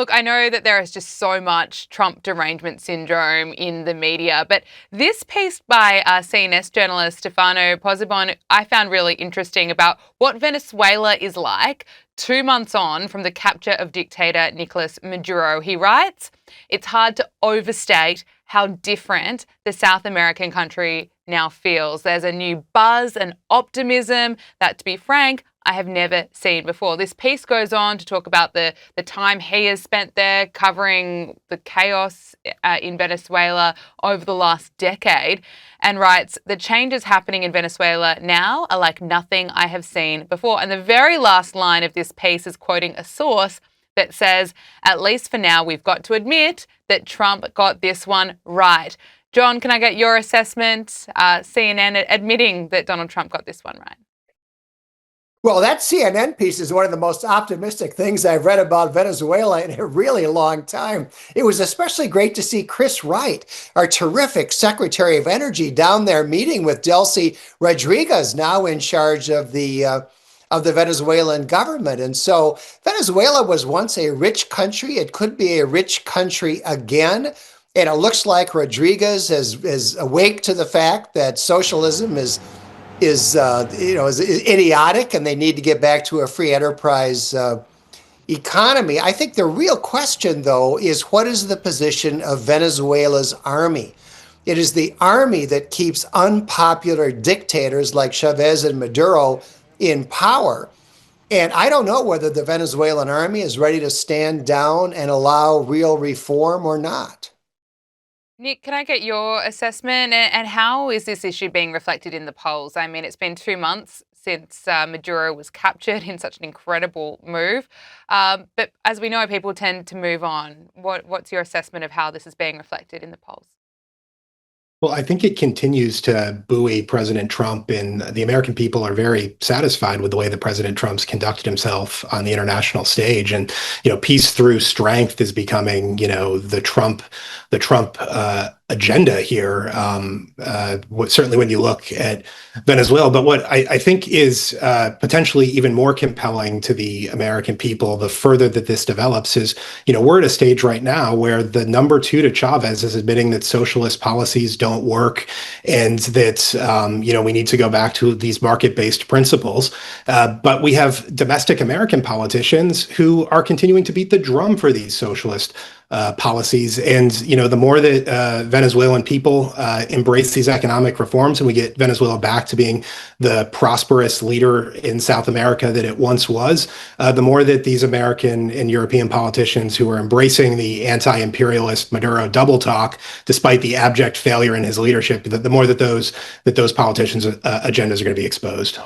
Look, I know that there is just so much Trump derangement syndrome in the media, but this piece by CNS journalist Stefano Pozzebon I found really interesting about what Venezuela is like 2 months on from the capture of dictator Nicolas Maduro. He writes, "It's hard to overstate how different the South American country now feels. There's a new buzz and optimism that, to be frank, I have never seen before." This piece goes on to talk about the time he has spent there covering the chaos in Venezuela over the last decade and writes, "The changes happening in Venezuela now are like nothing I have seen before." And the very last line of this piece is quoting a source that says, "At least for now, we've got to admit that Trump got this one right." John, can I get your assessment? CNN admitting that Donald Trump got this one right. Well, that CNN piece is one of the most optimistic things I've read about Venezuela in a really long time. It was especially great to see Chris Wright, our terrific Secretary of Energy, down there meeting with Delcy Rodriguez, now in charge of the Venezuelan government. And so Venezuela was once a rich country. It could be a rich country again. And it looks like Rodriguez is awake to the fact that socialism is idiotic, and they need to get back to a free enterprise economy. I think the real question, though, is what is the position of Venezuela's army? It is the army that keeps unpopular dictators like Chavez and Maduro in power. And I don't know whether the Venezuelan army is ready to stand down and allow real reform or not. Nick, can I get your assessment? And how is this issue being reflected in the polls? I mean, it's been 2 months since Maduro was captured in such an incredible move. But as we know, people tend to move on. What's your assessment of how this is being reflected in the polls? Well, I think it continues to buoy President Trump, and the American people are very satisfied with the way that President Trump's conducted himself on the international stage. And peace through strength is becoming the Trump agenda here. Certainly, when you look at Venezuela, but what I think is potentially even more compelling to the American people, the further that this develops, is we're at a stage right now where the number two to Chavez is admitting that socialist policies don't work, and that we need to go back to these market-based principles. But we have domestic American politicians who are continuing to beat the drum for these socialist policies. And, the more that Venezuelan people embrace these economic reforms and we get Venezuela back to being the prosperous leader in South America that it once was, the more that these American and European politicians who are embracing the anti-imperialist Maduro double talk, despite the abject failure in his leadership, the more that those politicians' agendas are going to be exposed.